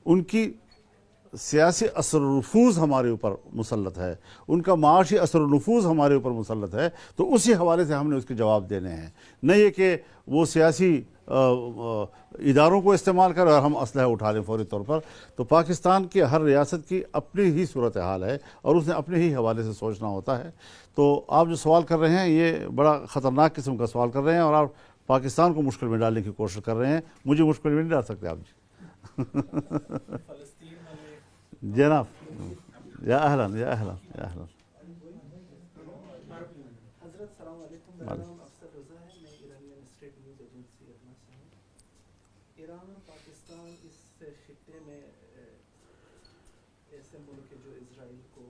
ان کی سیاسی اثر و نفوذ ہمارے اوپر مسلط ہے، ان کا معاشی اثر و نفوذ ہمارے اوپر مسلط ہے، تو اسی حوالے سے ہم نے اس کے جواب دینے ہیں، نہ یہ کہ وہ سیاسی اداروں کو استعمال کرے اور ہم اسلحہ اٹھا لیں فوری طور پر۔ تو پاکستان کی ہر ریاست کی اپنی ہی صورتحال ہے اور اس نے اپنے ہی حوالے سے سوچنا ہوتا ہے۔ تو آپ جو سوال کر رہے ہیں یہ بڑا خطرناک قسم کا سوال کر رہے ہیں، اور آپ پاکستان کو مشکل میں ڈالنے کی کوشش کر رہے ہیں، مجھے مشکل میں نہیں ڈال سکتے آپ جی۔ جناب یا اہلاً یا اہلاً یا اہلاً۔ حضرت السلام علیکم، میرا نام افسر رضا ہے، میں ایرانین اسٹیٹ نیوز ایجنسی ارنا سے ہوں۔ ایران اور پاکستان اس خطے میں ایسے ملک ہے جو اسرائیل کو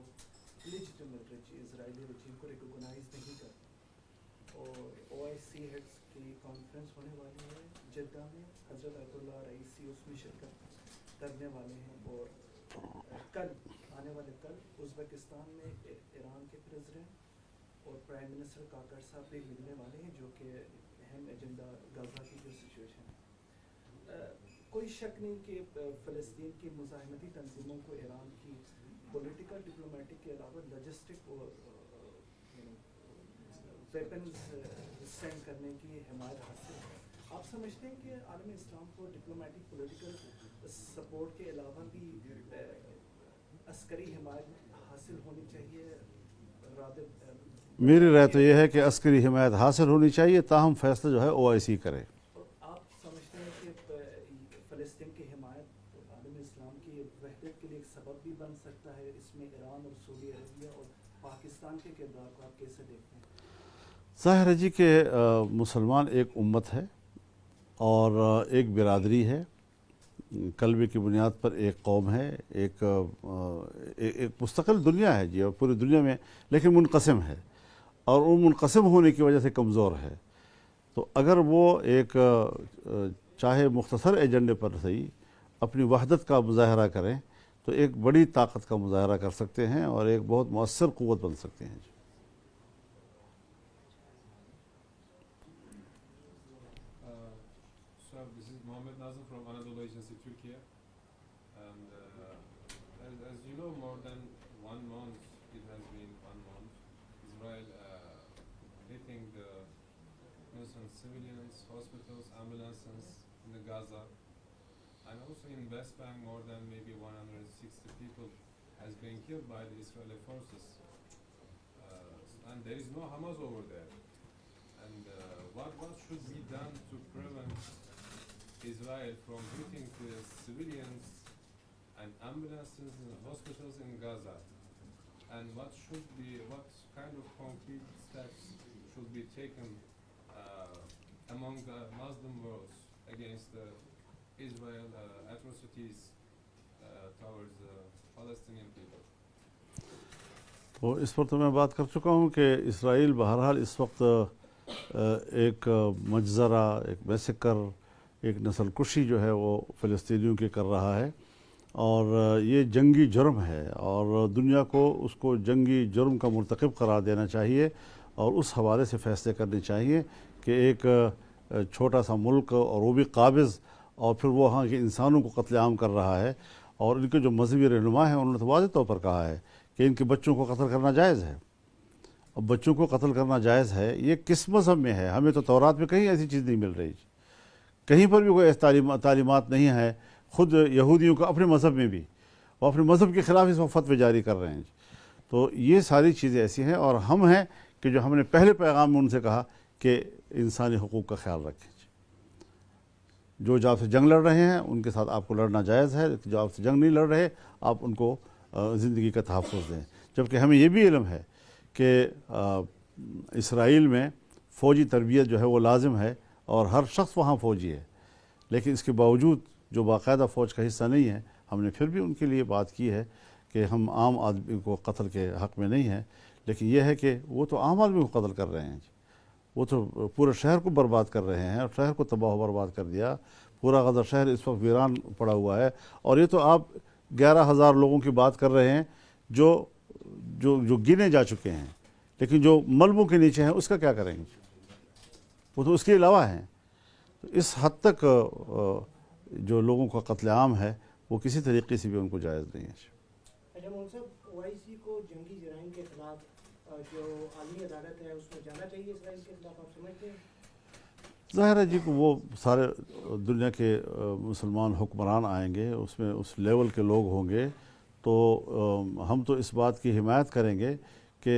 اسرائیلی رجیم کو ریکوگنائز نہیں کرتا، اور OIC ہیڈس کی کانفرنس ہونے والی ہے جدہ میں، حضرت آیت اللہ رئیسی اس میں شرکت کرنے والے ہیں، اور کل آنے والے کل ازبکستان میں ایران کے پریزیڈنٹ اور پرائم منسٹر کاکر صاحب بھی ملنے والے ہیں، جو کہ اہم ایجنڈا غزہ کی جو سچویشن ہے۔ کوئی شک نہیں کہ فلسطین کی مزاحمتی تنظیموں کو ایران کی پولیٹیکل ڈپلومیٹک کے علاوہ لاجسٹک اور ویپنز سینڈ کرنے کی حمایت حاصل ہے۔ آپ سمجھتے ہیں کہ عالم اسلام کو ڈپلومیٹک پولیٹیکل سپورٹ کے علاوہ بھی عسکری حمایت حاصل ہونی چاہیے؟ میری رائے تو یہ ہے کہ عسکری حمایت حاصل ہونی چاہیے، تاہم فیصلہ جو ہے OIC کرے۔ آپ سمجھتے ہیں کہ فلسطین کی حمایت عالم اسلام کی وحدت کے لیے ایک سبب بھی بن سکتا ہے؟ اس میں ایران اور سعودی عربیہ اور پاکستان کے کردار کو آپ کیسے دیکھتے ہیں؟ ظاہر ہے جی کہ مسلمان ایک امت ہے اور ایک برادری ہے، کلمے کی بنیاد پر ایک قوم ہے، ایک مستقل دنیا ہے جی، اور پوری دنیا میں لیکن منقسم ہے، اور ان منقسم ہونے کی وجہ سے کمزور ہے۔ تو اگر وہ ایک چاہے مختصر ایجنڈے پر صحیح اپنی وحدت کا مظاہرہ کریں تو ایک بڑی طاقت کا مظاہرہ کر سکتے ہیں اور ایک بہت مؤثر قوت بن سکتے ہیں جی۔ More than 1 month, it has been 1 month, Israel hitting the innocent civilians, hospitals, ambulances in the Gaza, and also in West Bank more than maybe 160 people has been killed by the Israeli forces, and there is no Hamas over there. And what should be done to prevent Israel from hitting the civilians and ambulances and hospitals in Gaza? And what kind of concrete steps should be taken among the Muslim world against the Israel atrocities towards the Palestinian people? تو اس پر تو میں بات کر چکا ہوں کہ اسرائیل بہرحال اس وقت ایک مجزرہ، ایک میسیکر، ایک نسل کشی جو ہے وہ فلسطینیوں کی کر رہا ہے، اور یہ جنگی جرم ہے، اور دنیا کو اس کو جنگی جرم کا مرتکب قرار دینا چاہیے، اور اس حوالے سے فیصلے کرنے چاہیے کہ ایک چھوٹا سا ملک اور وہ بھی قابض، اور پھر وہ وہاں کے انسانوں کو قتل عام کر رہا ہے، اور ان کے جو مذہبی رہنما ہیں انہوں نے تو واضح طور پر کہا ہے کہ ان کے بچوں کو قتل کرنا جائز ہے۔ اب بچوں کو قتل کرنا جائز ہے، یہ کس مذہب میں ہے؟ ہمیں تو تورات میں کہیں ایسی چیز نہیں مل رہی، کہیں پر بھی کوئی ایسی تعلیمات نہیں ہے۔ خود یہودیوں کو اپنے مذہب میں بھی وہ اپنے مذہب کے خلاف اس وقت فتوے جاری کر رہے ہیں۔ تو یہ ساری چیزیں ایسی ہیں، اور ہم ہیں کہ جو ہم نے پہلے پیغام میں ان سے کہا کہ انسانی حقوق کا خیال رکھیں۔ جو آپ سے جنگ لڑ رہے ہیں ان کے ساتھ آپ کو لڑنا جائز ہے، جو آپ سے جنگ نہیں لڑ رہے آپ ان کو زندگی کا تحفظ دیں۔ جبکہ ہمیں یہ بھی علم ہے کہ اسرائیل میں فوجی تربیت جو ہے وہ لازم ہے، اور ہر شخص وہاں فوجی ہے، لیکن اس کے باوجود جو باقاعدہ فوج کا حصہ نہیں ہے، ہم نے پھر بھی ان کے لیے بات کی ہے کہ ہم عام آدمی کو قتل کے حق میں نہیں ہیں، لیکن یہ ہے کہ وہ تو عام آدمی کو قتل کر رہے ہیں، وہ تو پورے شہر کو برباد کر رہے ہیں، اور شہر کو تباہ و برباد کر دیا۔ پورا غزہ شہر اس وقت ویران پڑا ہوا ہے، اور یہ تو آپ 11,000 لوگوں کی بات کر رہے ہیں جو گنے جا چکے ہیں، لیکن جو ملبوں کے نیچے ہیں اس کا کیا کریں گے؟ وہ تو اس کے علاوہ ہیں۔ تو اس حد تک جو لوگوں کا قتل عام ہے وہ کسی طریقے سے بھی ان کو جائز نہیں ہے. اچھا مول صاحب، OIC کو جنگی جرائم کے خلاف جو عالمی عدالت ہے اس میں جانا چاہیے اسرائیل کے خلاف، آپ سمجھتے ہیں؟ ظاہر ہے جی کہ وہ سارے دنیا کے مسلمان حکمران آئیں گے، اس میں اس لیول کے لوگ ہوں گے، تو ہم تو اس بات کی حمایت کریں گے کہ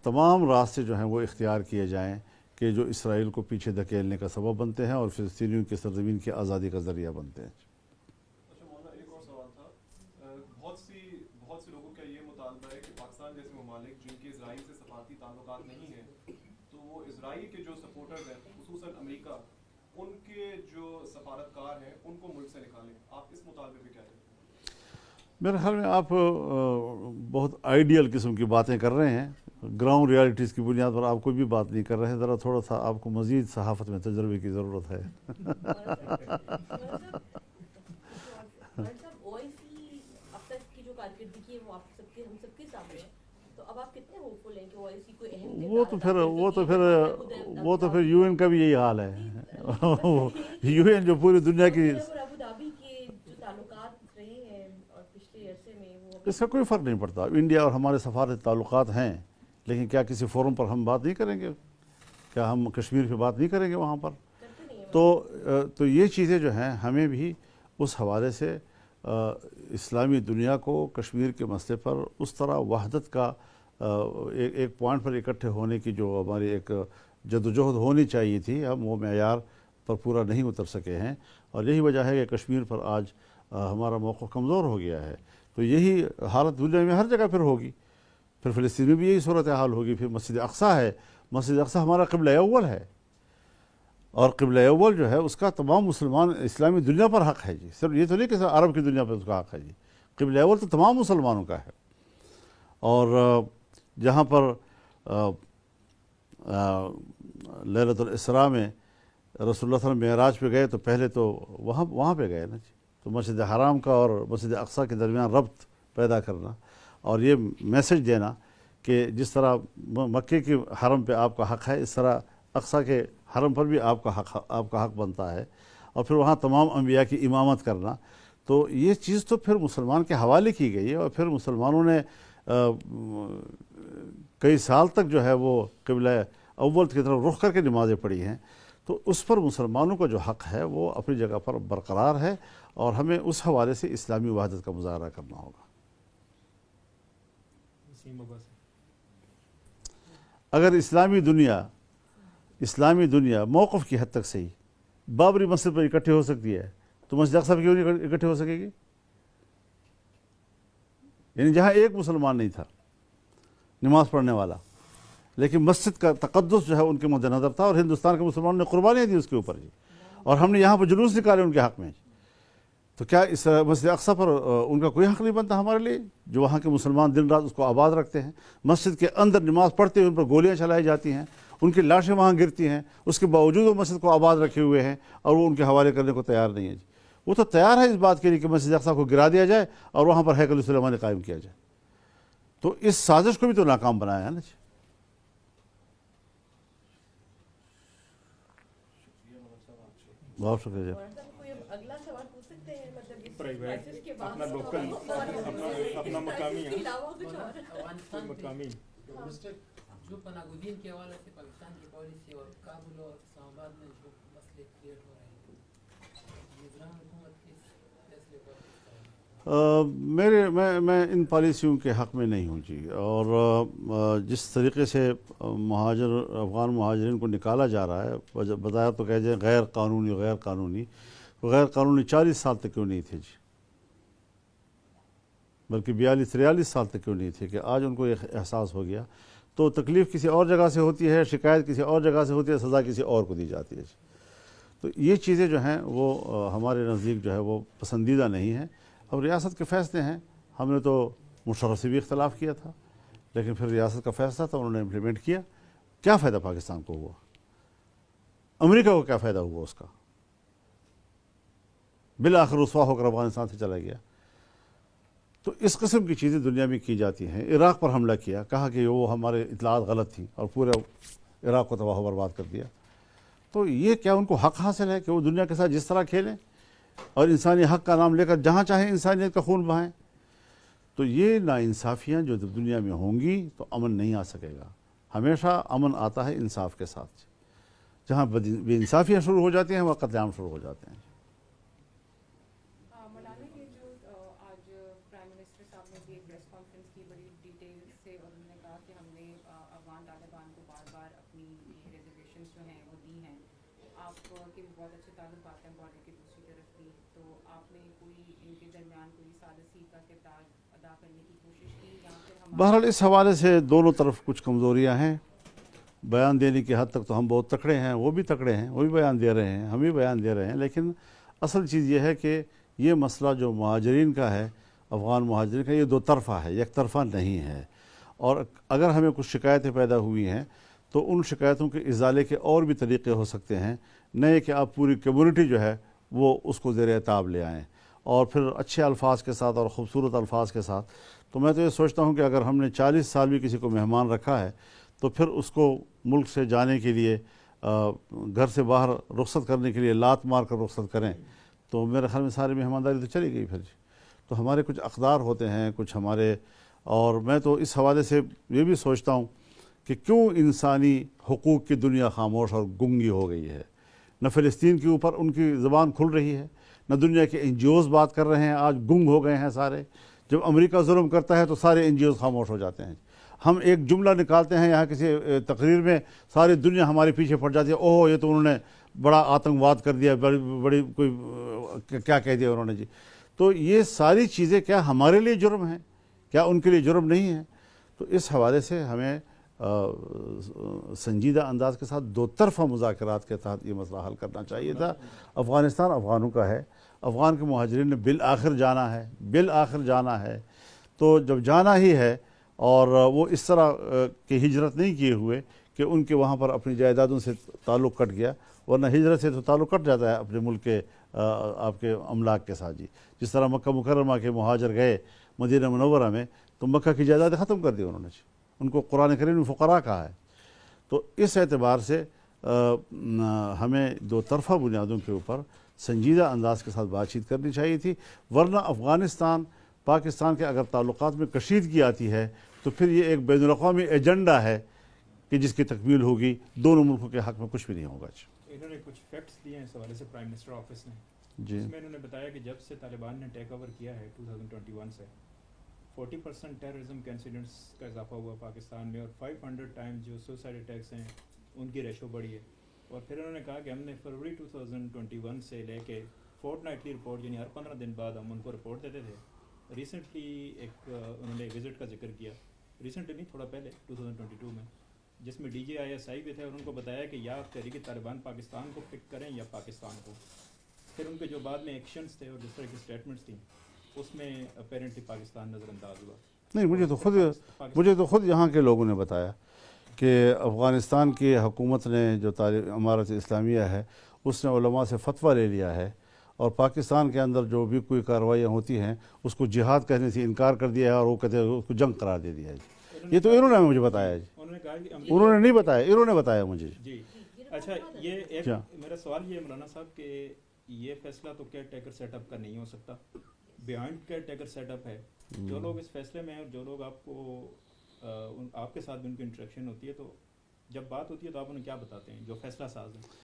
تمام راستے جو ہیں وہ اختیار کیے جائیں کہ جو اسرائیل کو پیچھے دھکیلنے کا سبب بنتے ہیں اور فلسطینیوں کی سرزمین کی آزادی کا ذریعہ بنتے ہیں. اچھا مولانا، ایک اور سوال تھا. بہت سے لوگوں کا یہ مطالبہ ہے کہ پاکستان جیسے ممالک جن کے اسرائیل سے سفارتی تعلقات نہیں ہیں، تو وہ اسرائیل کے جو سپورٹرز ہیں خصوصاً امریکہ، ان کے جو سفارتکار ہیں ان کو ملک سے نکالیں. آپ اس مطالبے پہ کیا کہتے ہیں؟ میرے خیال میں آپ بہت آئیڈیل قسم کی باتیں کر رہے ہیں، گراؤنڈ ریالٹیز کی بنیاد پر آپ کوئی بھی بات نہیں کر رہے ہیں. ذرا تھوڑا سا آپ کو مزید صحافت میں تجربے کی ضرورت ہے. OIC اب تک کی جو کارکردگی ہے وہ ہم سب کے سامنے ہے، تو اب آپ کتنے ہوپفل ہیں کہ OIC کوئی اہم وہ تو پھر UN کا بھی یہی حال ہے. UN جو پوری دنیا کی، ابوظہبی کے جو تعلقات رہے ہیں اور پچھلے عرصے میں وہ اس کا کوئی فرق نہیں پڑتا. انڈیا اور ہمارے سفارتی تعلقات ہیں، لیکن کیا کسی فورم پر ہم بات نہیں کریں گے؟ کیا ہم کشمیر پہ بات نہیں کریں گے وہاں پر؟ تو یہ چیزیں جو ہیں ہمیں بھی اس حوالے سے اسلامی دنیا کو کشمیر کے مسئلے پر اس طرح وحدت کا ایک پوائنٹ پر اکٹھے ہونے کی جو ہماری ایک جدوجہد ہونی چاہیے تھی، ہم وہ معیار پر پورا نہیں اتر سکے ہیں، اور یہی وجہ ہے کہ کشمیر پر آج ہمارا موقف کمزور ہو گیا ہے. تو یہی حالت دنیا میں ہر جگہ پھر ہوگی. پھر فلسطین میں بھی یہی صورتحال ہوگی. پھر مسجد اقصیٰ ہے، مسجد اقصیٰ ہمارا قبلہ اول ہے، اور قبلہ اول جو ہے اس کا تمام مسلمان اسلامی دنیا پر حق ہے جی. صرف یہ تو نہیں کہ عرب کی دنیا پر اس کا حق ہے جی. قبلہ اول تو تمام مسلمانوں کا ہے. اور جہاں پر لیلۃ الاسراء میں رسول اللہ صلی اللہ علیہ وسلم معراج پہ گئے تو پہلے تو وہاں پہ گئے نا جی. تو مسجد حرام کا اور مسجد اقصیٰ کے درمیان ربط پیدا کرنا اور یہ میسج دینا کہ جس طرح مکے کے حرم پہ آپ کا حق ہے، اس طرح اقصیٰ کے حرم پر بھی آپ کا حق بنتا ہے، اور پھر وہاں تمام انبیاء کی امامت کرنا. تو یہ چیز تو پھر مسلمان کے حوالے کی گئی ہے، اور پھر مسلمانوں نے کئی سال تک جو ہے وہ قبلہ اول کی طرف رخ کر کے نمازیں پڑھی ہیں. تو اس پر مسلمانوں کا جو حق ہے وہ اپنی جگہ پر برقرار ہے، اور ہمیں اس حوالے سے اسلامی وحدت کا مظاہرہ کرنا ہوگا. اگر اسلامی دنیا موقف کی حد تک صحیح بابری مسجد پر اکٹھے ہو سکتی ہے، تو مسجد اقصیٰ پر کیوں نہیں اکٹھے ہو سکے گی؟ یعنی جہاں ایک مسلمان نہیں تھا نماز پڑھنے والا، لیکن مسجد کا تقدس جو ہے ان کے مد نظر تھا، اور ہندوستان کے مسلمانوں نے قربانیاں دی اس کے اوپر جی، اور ہم نے یہاں پر جلوس نکالے ان کے حق میں. تو کیا اس مسجد اقصیٰ پر ان کا کوئی حق نہیں بنتا ہمارے لیے، جو وہاں کے مسلمان دن رات اس کو آباد رکھتے ہیں؟ مسجد کے اندر نماز پڑھتے ہوئے ان پر گولیاں چلائی جاتی ہیں، ان کی لاشیں وہاں گرتی ہیں، اس کے باوجود وہ مسجد کو آباد رکھے ہوئے ہیں، اور وہ ان کے حوالے کرنے کو تیار نہیں ہے جی. وہ تو تیار ہے اس بات کے لیے کہ مسجد اقصیٰ کو گرا دیا جائے اور وہاں پر ہیکل سلیمانی قائم کیا جائے. تو اس سازش کو بھی تو ناکام بنایا ہے نا جی. بہت شکریہ جی. اگلا سوال پوچھ سکتے ہیں، مطلب اس پرائیویٹ کرائسس کے بعد اپنا لوکل اپنا مقامی ہے. افغانستان مقامی جو پناہ گزین کے حوالے سے پاکستان کی پالیسی اور کابل اور اسلام آباد میں جو مسئلے کریٹ ہو رہے ہیں، نظام حکومت کے فیصلے پر میں ان پالیسیوں کے حق میں نہیں ہوں جی. اور جس طریقے سے افغان مہاجرین کو نکالا جا رہا ہے، بظاہر تو کہہ جائیں غیر قانونی 40 سال تک کیوں نہیں تھے جی، بلکہ 42-43 سال تک کیوں نہیں تھے، کہ آج ان کو یہ احساس ہو گیا. تو تکلیف کسی اور جگہ سے ہوتی ہے، شکایت کسی اور جگہ سے ہوتی ہے، سزا کسی اور کو دی جاتی ہے جی. تو یہ چیزیں جو ہیں وہ ہمارے نزدیک جو ہے وہ پسندیدہ نہیں ہیں. اب ریاست کے فیصلے ہیں، ہم نے تو مشرف سے بھی اختلاف کیا تھا، لیکن پھر ریاست کا فیصلہ تھا، انہوں نے امپلیمنٹ کیا. کیا فائدہ پاکستان کو ہوا؟ امریکہ کو کیا فائدہ ہوا اس کا؟ بالآخر رسوا ہو کر افغانستان سے چلا گیا. تو اس قسم کی چیزیں دنیا میں کی جاتی ہیں. عراق پر حملہ کیا، کہا کہ وہ ہمارے اطلاعات غلط تھیں، اور پورے عراق کو تباہ و برباد کر دیا. تو یہ کیا ان کو حق حاصل ہے کہ وہ دنیا کے ساتھ جس طرح کھیلیں؟ اور انسانی حق کا نام لے کر جہاں چاہیں انسانیت کا خون بہائیں. تو یہ ناانصافیاں جو دنیا میں ہوں گی تو امن نہیں آ سکے گا. ہمیشہ امن آتا ہے انصاف کے ساتھ. جہاں بے انصافیاں شروع ہو جاتی ہیں وہاں قتل عام شروع ہو جاتے ہیں. مولانا یہ جو آج پرائم منسٹر صاحب نے بھی ایک پریس کانفرنس کی بڑی ڈیٹیل سے، اور انہوں نے کہا کہ ہم نے افغان طالبان کو بار بار اپنی ریزرویشنز جو ہیں وہ دی ہیں. آپ کے بھی بہت اچھے تعلقات ہیں بارڈر کی دوسری طرف بھی، تو آپ نے کوئی ان کے درمیان کوئی ثالثی کا کردار ادا کرنے کی کوشش کی یا پھر بہرحال اس حوالے سے دونوں طرف کچھ کمزوریاں ہیں. بیان دینے کی حد تک تو ہم بہت تکڑے ہیں، وہ بھی تکڑے ہیں، وہ بھی بیان دے رہے ہیں، ہم بھی بیان دے رہے ہیں. لیکن اصل چیز یہ ہے کہ یہ مسئلہ جو مہاجرین کا ہے، افغان مہاجرین کا، یہ دو طرفہ ہے، یک طرفہ نہیں ہے. اور اگر ہمیں کچھ شکایتیں پیدا ہوئی ہیں تو ان شکایتوں کے ازالے کے اور بھی طریقے ہو سکتے ہیں، نئے کہ آپ پوری کمیونٹی جو ہے وہ اس کو زیر عتاب لے آئیں اور پھر اچھے الفاظ کے ساتھ اور خوبصورت الفاظ کے ساتھ. تو میں تو یہ سوچتا ہوں کہ اگر ہم نے 40 سال بھی کسی کو مہمان رکھا ہے تو پھر اس کو ملک سے جانے کے لیے، گھر سے باہر رخصت کرنے کے لیے لات مار کر رخصت کریں تو میرے خیال میں ساری مہمانداری تو چلی گئی پھر. تو ہمارے کچھ اقدار ہوتے ہیں، کچھ ہمارے، اور میں تو اس حوالے سے یہ بھی سوچتا ہوں کہ کیوں انسانی حقوق کی دنیا خاموش اور گنگی ہو گئی ہے. نہ فلسطین کے اوپر ان کی زبان کھل رہی ہے، نہ دنیا کے این جی اوز بات کر رہے ہیں، آج گنگ ہو گئے ہیں سارے. جب امریکہ ظلم کرتا ہے تو سارے این جی اوز خاموش ہو جاتے ہیں. ہم ایک جملہ نکالتے ہیں یہاں کسی تقریر میں، ساری دنیا ہمارے پیچھے پڑ جاتی ہے، اوہ یہ تو انہوں نے بڑا آتنکواد کر دیا، بڑی کوئی کیا کہہ دیا انہوں نے جی. تو یہ ساری چیزیں کیا ہمارے لیے جرم ہیں؟ کیا ان کے لیے جرم نہیں ہے؟ تو اس حوالے سے ہمیں سنجیدہ انداز کے ساتھ دو طرفہ مذاکرات کے تحت یہ مسئلہ حل کرنا چاہیے تھا. افغانستان افغانوں کا ہے، افغان کے مہاجرین نے بالآخر جانا ہے، بالآخر جانا ہے. تو جب جانا ہی ہے اور وہ اس طرح کی ہجرت نہیں کیے ہوئے کہ ان کے وہاں پر اپنی جائیدادوں سے تعلق کٹ گیا، ورنہ ہجرت سے تو تعلق کٹ جاتا ہے اپنے ملک کے آپ کے املاک کے ساتھ جی. جس طرح مکہ مکرمہ کے مہاجر گئے مدینہ منورہ میں تو مکہ کی جائیدادیں ختم کر دی انہوں نے جی. ان کو قرآن کریم میں فقراء کہا ہے. تو اس اعتبار سے ہمیں دو طرفہ بنیادوں کے اوپر سنجیدہ انداز کے ساتھ بات چیت کرنی چاہیے تھی. ورنہ افغانستان پاکستان کے اگر تعلقات میں کشیدگی آتی ہے تو پھر یہ ایک بین الاقوامی ایجنڈا ہے کہ جس کی تکمیل ہوگی دونوں ملکوں کے حق میں کچھ بھی نہیں ہوگا. انہوں نے کچھ فیکٹس دیے ہیں اس حوالے سے پرائم منسٹر آفس نے جی. اس میں انہوں نے بتایا کہ جب سے طالبان نے ٹیک اوور کیا ہے 2021 سے 40% ٹیررزم کے انسیڈنٹس کا اضافہ ہوا پاکستان میں، اور 500 ٹائمز جو سوسائڈ اٹیکس ہیں ان کی ریشو بڑھی ہے. اور پھر انہوں نے کہا کہ ہم نے فروری 2021 سے لے کے فورٹ نائٹلی رپورٹ، یعنی ہر 15 دن بعد ہم ان کو رپورٹ دیتے تھے. ریسنٹلی ایک انہوں نے وزٹ کا ذکر کیا، ریسنٹلی نہیں تھوڑا پہلے 2022 میں، جس میں DJISI بھی تھے، اور ان کو بتایا کہ یا تحریک طالبان پاکستان کو پک کریں یا پاکستان کو. پھر ان کے جو بعد میں ایکشنز تھے اور جس طرح کی اسٹیٹمنٹس تھیں اس میں اپیرنٹلی پاکستان نظر انداز ہوا. نہیں، مجھے تو خود یہاں کے لوگوں نے بتایا کہ افغانستان کی حکومت نے جو امارت اسلامیہ ہے اس نے علماء سے فتویٰ لے لیا ہے اور پاکستان کے اندر جو بھی کوئی کارروائیاں ہوتی ہیں اس کو جہاد کہنے سے انکار کر دیا ہے اور وہ کہتے ہیں اس کو جنگ قرار دے دیا ہے جی. یہ تو انہوں نے مجھے بتایا جی. انہوں نے کہا کہ انہوں نے نہیں بتایا، انہوں نے بتایا مجھے جی. اچھا، یہ ایک میرا سوال یہ ہے مولانا صاحب کہ یہ فیصلہ تو کیئر ٹیکر سیٹ اپ کا نہیں ہو سکتا، behind caretaker set up ہے. جو لوگ اس فیصلے میں ہیں اور جو لوگ آپ کو آپ کے ساتھ بھی ان کی انٹریکشن ہوتی ہے، تو جب بات ہوتی ہے تو آپ انہیں کیا بتاتے ہیں جو فیصلہ ساز ہیں؟